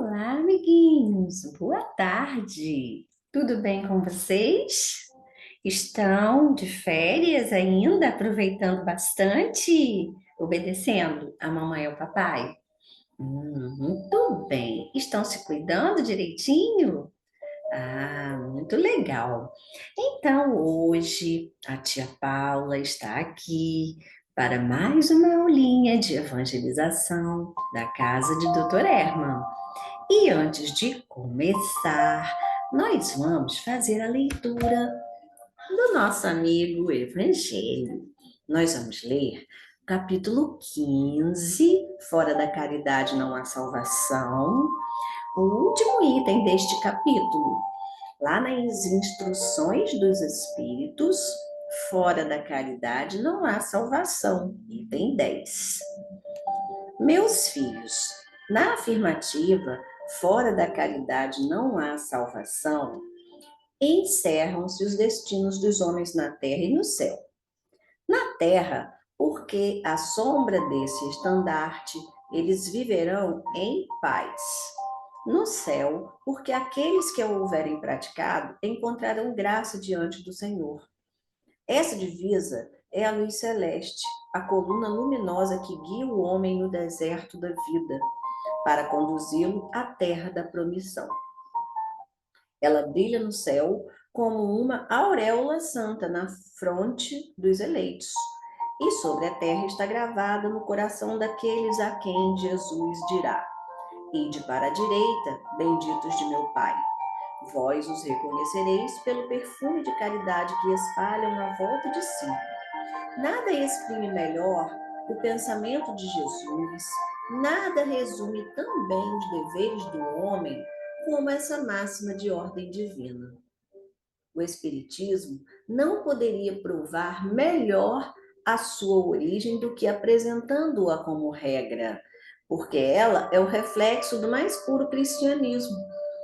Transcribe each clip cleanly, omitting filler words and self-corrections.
Olá, amiguinhos. Boa tarde. Tudo bem com vocês? Estão de férias ainda, aproveitando bastante, obedecendo a mamãe e ao papai? Muito bem. Estão se cuidando direitinho? Ah, muito legal. Então, hoje a tia Paula está aqui para mais uma aulinha de evangelização da casa de Dr. Herman. E antes de começar, nós vamos fazer a leitura do nosso amigo Evangelho. Nós vamos ler o capítulo 15, Fora da caridade não há salvação, o último item deste capítulo. Lá nas instruções dos Espíritos, fora da caridade não há salvação, item 10. Meus filhos, na afirmativa, fora da caridade não há salvação, encerram-se os destinos dos homens na terra e no céu. Na terra, porque à sombra desse estandarte, eles viverão em paz. No céu, porque aqueles que o houverem praticado encontrarão graça diante do Senhor. Essa divisa é a luz celeste, a coluna luminosa que guia o homem no deserto da vida, para conduzi-lo à terra da promissão. Ela brilha no céu como uma auréola santa na fronte dos eleitos, e sobre a terra está gravada no coração daqueles a quem Jesus dirá: Ide para a direita, benditos de meu Pai. Vós os reconhecereis pelo perfume de caridade que espalham na volta de si. Nada exprime melhor o pensamento de Jesus, nada resume tão bem os deveres do homem como essa máxima de ordem divina. O Espiritismo não poderia provar melhor a sua origem do que apresentando-a como regra, porque ela é o reflexo do mais puro cristianismo.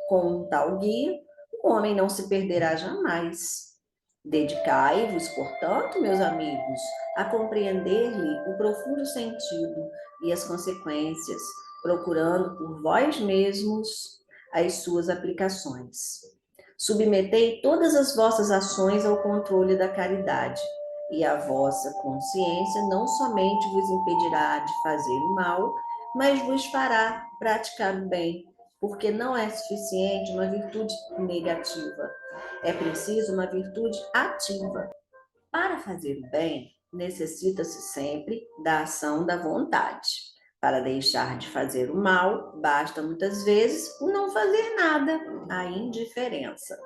Com um tal guia, o homem não se perderá jamais. Dedicai-vos, portanto, meus amigos, a compreender-lhe o profundo sentido e as consequências, procurando por vós mesmos as suas aplicações. Submetei todas as vossas ações ao controle da caridade, e a vossa consciência não somente vos impedirá de fazer o mal, mas vos fará praticar o bem, porque não é suficiente uma virtude negativa, é preciso uma virtude ativa. Para fazer o bem, necessita-se sempre da ação da vontade. Para deixar de fazer o mal, basta muitas vezes o não fazer nada, a indiferença.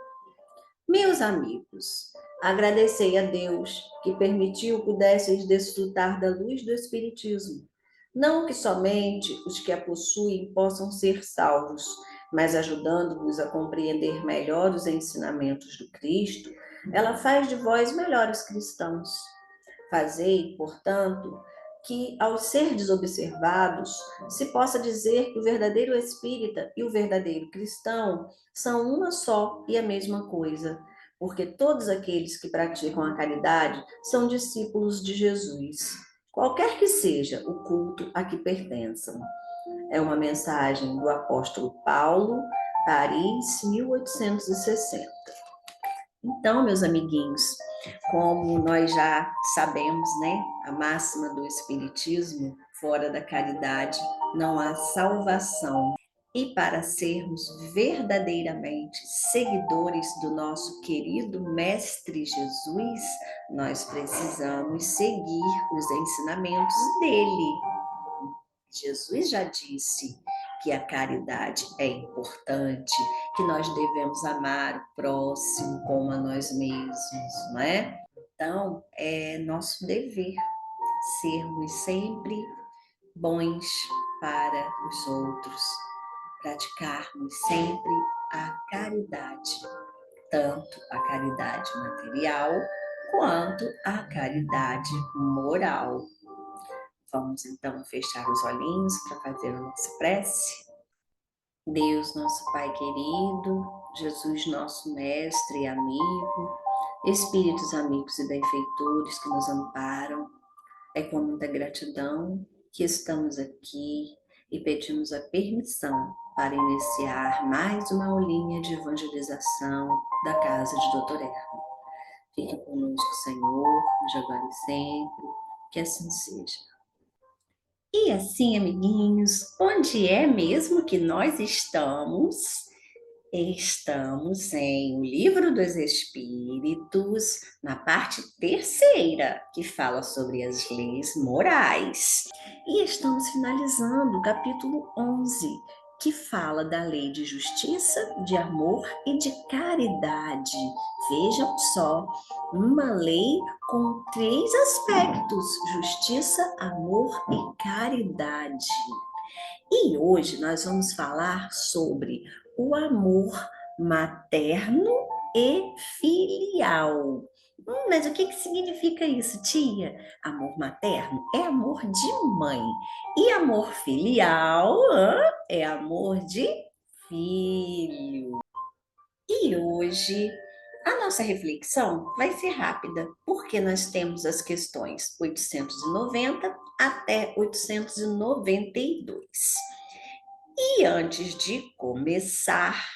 Meus amigos, agradecei a Deus que permitiu pudesseis desfrutar da luz do Espiritismo. Não que somente os que a possuem possam ser salvos, mas ajudando-vos a compreender melhor os ensinamentos do Cristo, ela faz de vós melhores cristãos. Fazei, portanto, que, ao ser desobservados, se possa dizer que o verdadeiro espírita e o verdadeiro cristão são uma só e a mesma coisa, porque todos aqueles que praticam a caridade são discípulos de Jesus, qualquer que seja o culto a que pertençam. É uma mensagem do apóstolo Paulo, Paris, 1860. Então, meus amiguinhos, como nós já sabemos, né, a máxima do Espiritismo, fora da caridade não há salvação. E para sermos verdadeiramente seguidores do nosso querido Mestre Jesus, nós precisamos seguir os ensinamentos dele. Jesus já disse que a caridade é importante, que nós devemos amar o próximo como a nós mesmos, não é? Então, é nosso dever sermos sempre bons para os outros, praticarmos sempre a caridade, tanto a caridade material quanto a caridade moral. Vamos então fechar os olhinhos para fazer a nossa prece. Deus, nosso Pai querido, Jesus, nosso mestre e amigo, espíritos amigos e benfeitores que nos amparam, é com muita gratidão que estamos aqui e pedimos a permissão para iniciar mais uma aulinha de evangelização da casa de Doutor Erno. Fique conosco, Senhor, de agora e sempre, que assim seja. E assim, amiguinhos, onde é mesmo que nós estamos? Estamos em O Livro dos Espíritos, na parte terceira, que fala sobre as leis morais. E estamos finalizando o capítulo 11, que fala da lei de justiça, de amor e de caridade. Vejam só, uma lei com 3 aspectos: justiça, amor e caridade. E hoje nós vamos falar sobre o amor materno e filial. Mas o que significa isso, tia? Amor materno é amor de mãe. E amor filial é amor de filho. E hoje a nossa reflexão vai ser rápida, porque nós temos as questões 890 até 892. E antes de começar,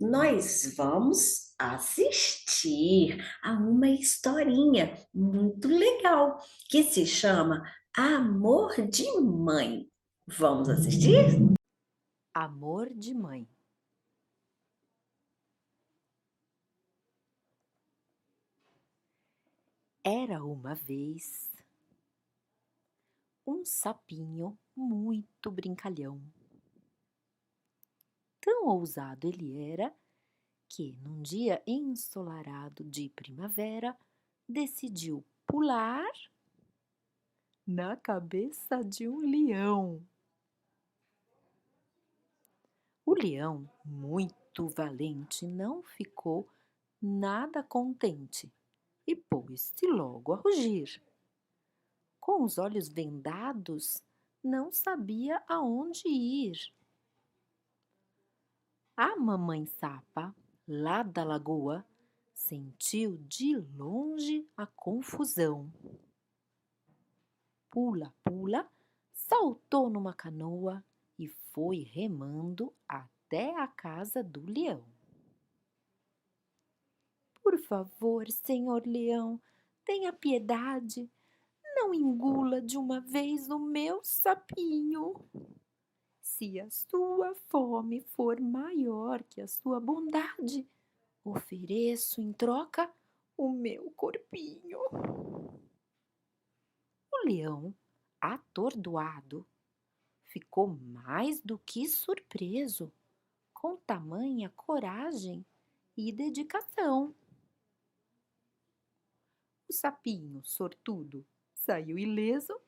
nós vamos assistir a uma historinha muito legal que se chama Amor de Mãe. Vamos assistir? Amor de mãe. Era uma vez um sapinho muito brincalhão. Tão ousado ele era que, num dia ensolarado de primavera, decidiu pular na cabeça de um leão. O leão, muito valente, não ficou nada contente e pôs-se logo a rugir. Com os olhos vendados, não sabia aonde ir. A mamãe sapa, lá da lagoa, sentiu de longe a confusão. Pula, pula, saltou numa canoa e foi remando até a casa do leão. Por favor, senhor leão, tenha piedade. Não engula de uma vez o meu sapinho. Se a sua fome for maior que a sua bondade, ofereço em troca o meu corpinho. O leão, atordoado, ficou mais do que surpreso com tamanha coragem e dedicação. O sapinho, sortudo, saiu ileso,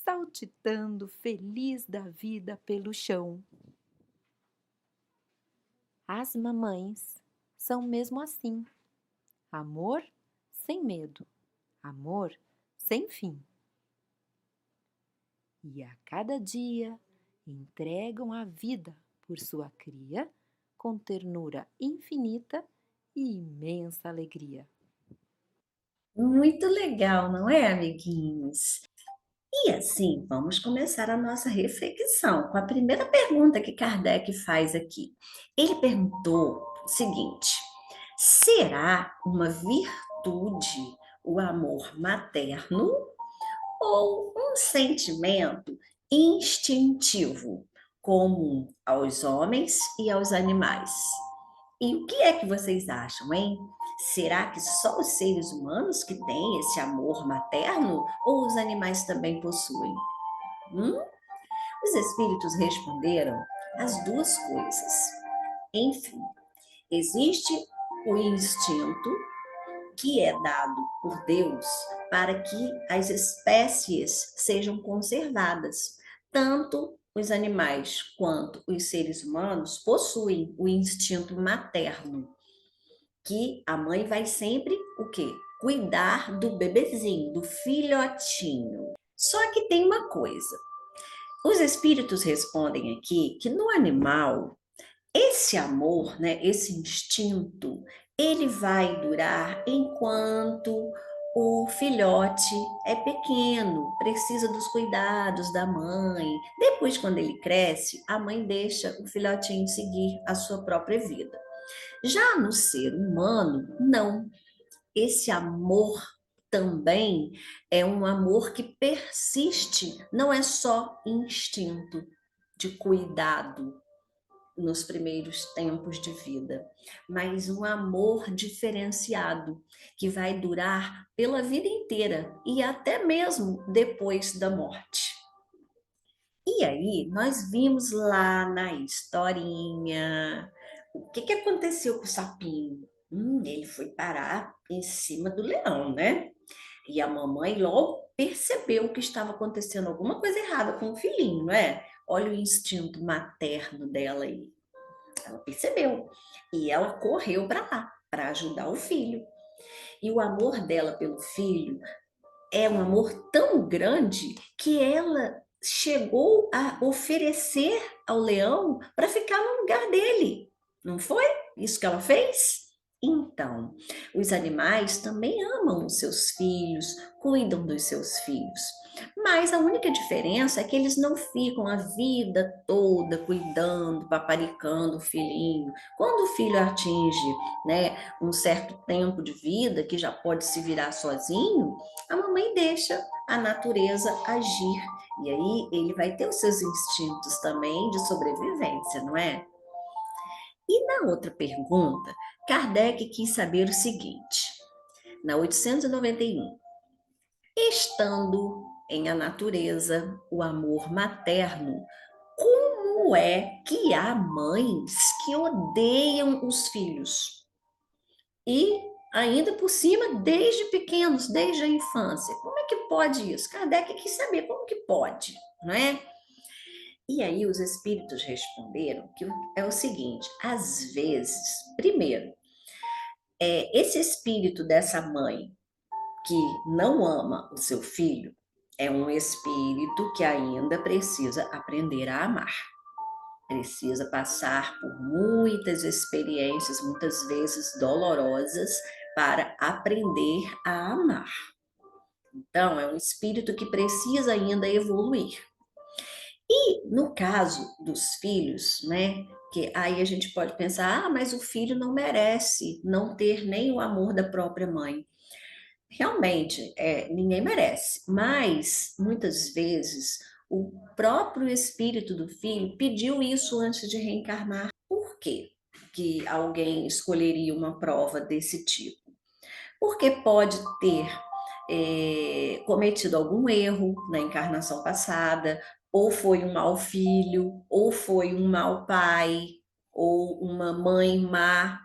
saltitando feliz da vida pelo chão. As mamães são mesmo assim: amor sem medo, amor sem fim. E a cada dia entregam a vida por sua cria com ternura infinita e imensa alegria. Muito legal, não é, amiguinhos? E assim, vamos começar a nossa reflexão com a primeira pergunta que Kardec faz aqui. Ele perguntou o seguinte: será uma virtude o amor materno ou um sentimento instintivo, comum aos homens e aos animais? E o que é que vocês acham, hein? Será que só os seres humanos que têm esse amor materno ou os animais também possuem? Hum? Os espíritos responderam as duas coisas. Enfim, existe o instinto que é dado por Deus para que as espécies sejam conservadas. Tanto os animais quanto os seres humanos possuem o instinto materno, que a mãe vai sempre o quê? Cuidar do bebezinho, do filhotinho. Só que tem uma coisa. Os espíritos respondem aqui que no animal, esse amor, né, esse instinto, ele vai durar enquanto O filhote é pequeno, precisa dos cuidados da mãe. Depois, quando ele cresce, a mãe deixa o filhotinho seguir a sua própria vida. Já no ser humano, não. Esse amor também é um amor que persiste, não é só instinto de cuidado nos primeiros tempos de vida, mas um amor diferenciado que vai durar pela vida inteira e até mesmo depois da morte. E aí, nós vimos lá na historinha o que aconteceu com o sapinho. Ele foi parar em cima do leão, né? E a mamãe logo percebeu que estava acontecendo alguma coisa errada com o filhinho, não é? Olha o instinto materno dela aí. Ela percebeu. E ela correu para lá, para ajudar o filho. E o amor dela pelo filho é um amor tão grande que ela chegou a oferecer ao leão para ficar no lugar dele. Não foi isso que ela fez? Então, os animais também amam os seus filhos, cuidam dos seus filhos. Mas a única diferença é que eles não ficam a vida toda cuidando, paparicando o filhinho. Quando o filho atinge, né, um certo tempo de vida, que já pode se virar sozinho, a mamãe deixa a natureza agir. E aí ele vai ter os seus instintos também de sobrevivência, não é? E na outra pergunta, Kardec quis saber o seguinte, na 891, estando em a natureza o amor materno, como é que há mães que odeiam os filhos? E ainda por cima, desde pequenos, desde a infância. Como é que pode isso? Kardec quis saber como que pode, não é? E aí os espíritos responderam que é o seguinte, às vezes, primeiro, esse espírito dessa mãe que não ama o seu filho é um espírito que ainda precisa aprender a amar. Precisa passar por muitas experiências, muitas vezes dolorosas, para aprender a amar. Então, é um espírito que precisa ainda evoluir. E no caso dos filhos, né? Que aí a gente pode pensar, mas o filho não merece não ter nem o amor da própria mãe. Realmente, ninguém merece, mas muitas vezes o próprio espírito do filho pediu isso antes de reencarnar. Por quê que alguém escolheria uma prova desse tipo? Porque pode ter cometido algum erro na encarnação passada, ou foi um mau filho, ou foi um mau pai, ou uma mãe má,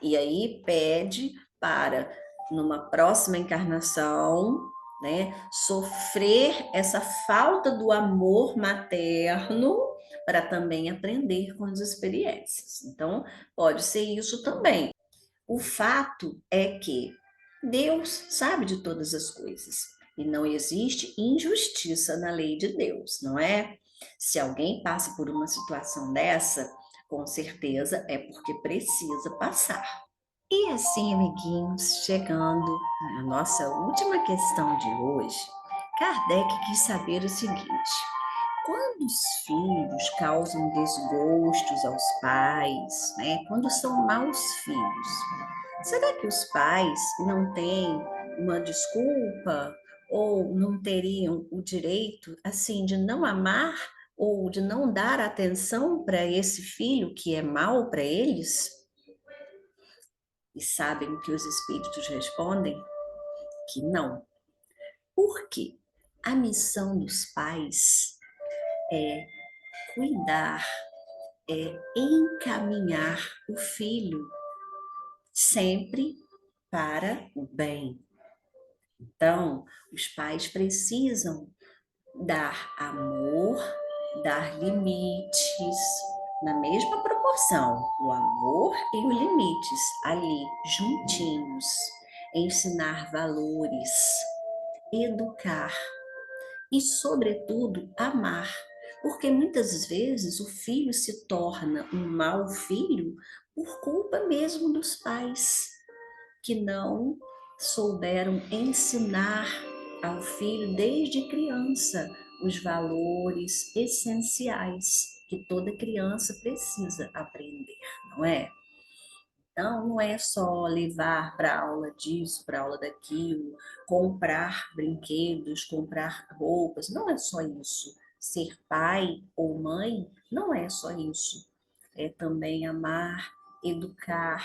e aí pede para, numa próxima encarnação, né, sofrer essa falta do amor materno para também aprender com as experiências. Então, pode ser isso também. O fato é que Deus sabe de todas as coisas e não existe injustiça na lei de Deus, não é? Se alguém passa por uma situação dessa, com certeza é porque precisa passar. E assim, amiguinhos, chegando à nossa última questão de hoje, Kardec quis saber o seguinte: quando os filhos causam desgostos aos pais, né? Quando são maus filhos, será que os pais não têm uma desculpa ou não teriam o direito, assim, de não amar ou de não dar atenção para esse filho que é mau para eles? E sabem o que os espíritos respondem? Que não. Por quê? A missão dos pais é cuidar, é encaminhar o filho sempre para o bem. Então, os pais precisam dar amor, dar limites, na mesma proporção, o amor e os limites ali juntinhos, ensinar valores, educar e, sobretudo, amar. Porque muitas vezes o filho se torna um mau filho por culpa mesmo dos pais, que não souberam ensinar ao filho desde criança os valores essenciais que toda criança precisa aprender, não é? Então, não é só levar para aula disso, para aula daquilo, comprar brinquedos, comprar roupas, não é só isso. Ser pai ou mãe não é só isso. É também amar, educar,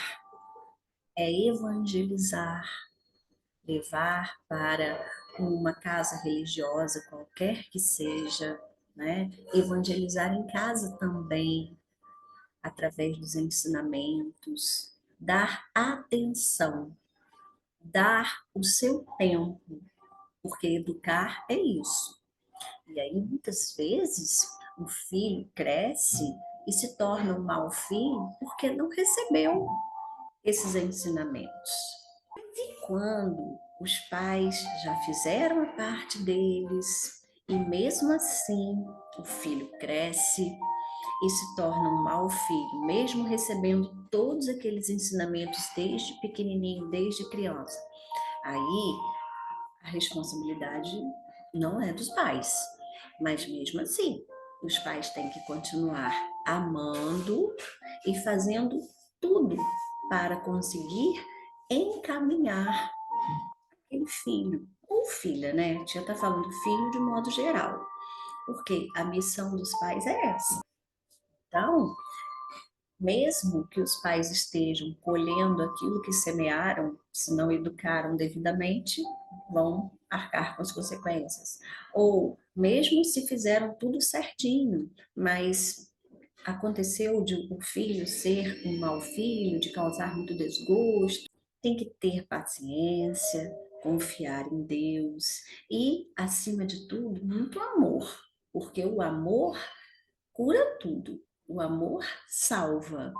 é evangelizar, levar para uma casa religiosa, qualquer que seja, né? Evangelizar em casa também, através dos ensinamentos, dar atenção, dar o seu tempo, porque educar é isso. E aí, muitas vezes, o filho cresce e se torna um mau filho porque não recebeu esses ensinamentos. E quando os pais já fizeram a parte deles e mesmo assim o filho cresce e se torna um mau filho, mesmo recebendo todos aqueles ensinamentos desde pequenininho, desde criança, aí a responsabilidade não é dos pais, mas mesmo assim, os pais têm que continuar amando e fazendo tudo para conseguir encaminhar aquele filho ou filha, né? A tia tá falando filho de modo geral, porque a missão dos pais é essa. Então, mesmo que os pais estejam colhendo aquilo que semearam, se não educaram devidamente, vão arcar com as consequências. Ou mesmo se fizeram tudo certinho, mas aconteceu de o filho ser um mau filho, de causar muito desgosto, tem que ter paciência, confiar em Deus e, acima de tudo, muito amor, porque o amor cura tudo. O amor salva.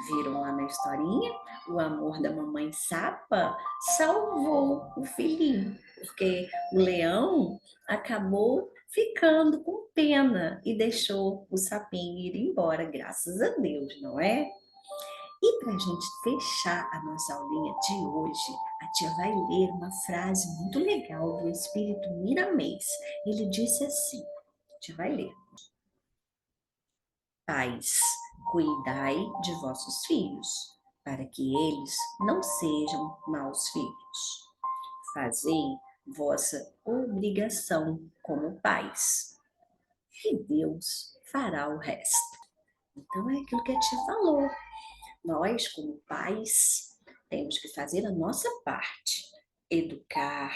Viram lá na historinha? O amor da mamãe Sapa salvou o filhinho, porque o leão acabou ficando com pena e deixou o sapinho ir embora, graças a Deus, não é? E para a gente fechar a nossa aulinha de hoje, a tia vai ler uma frase muito legal do espírito Miramês. Ele disse assim: a tia vai ler. Pais, cuidai de vossos filhos, para que eles não sejam maus filhos. Fazei vossa obrigação como pais, e Deus fará o resto. Então é aquilo que a tia falou. Nós, como pais, temos que fazer a nossa parte, educar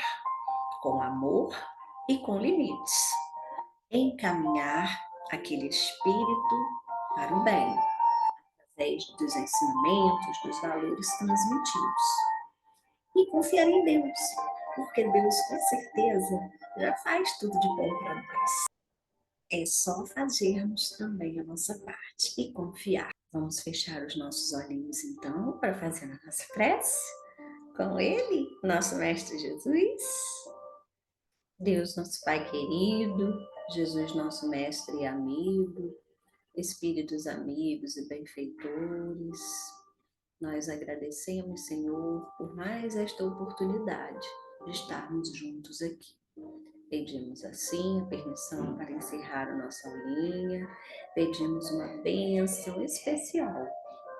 com amor e com limites, encaminhar aquele espírito para o bem, através dos ensinamentos, dos valores transmitidos. E confiar em Deus, porque Deus com certeza já faz tudo de bom para nós. É só fazermos também a nossa parte e confiar. Vamos fechar os nossos olhinhos então para fazer a nossa prece com Ele, nosso Mestre Jesus. Deus, nosso Pai querido, Jesus, nosso Mestre e amigo, Espíritos amigos e benfeitores, nós agradecemos, Senhor, por mais esta oportunidade de estarmos juntos aqui. Pedimos assim a permissão para encerrar a nossa aulinha, pedimos uma bênção especial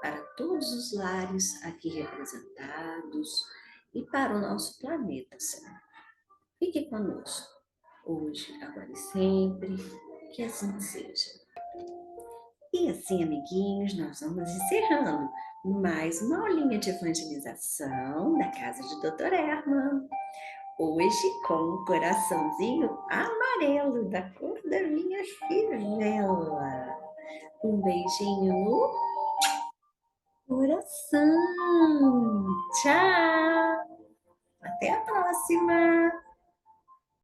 para todos os lares aqui representados e para o nosso planeta, Senhor. Fique conosco, hoje, agora e sempre, que assim seja. E assim, amiguinhos, nós vamos encerrando mais uma aulinha de evangelização da casa de Doutora Herman. Hoje com um coraçãozinho amarelo, da cor da minha fivela. Um beijinho no coração. Tchau! Até a próxima!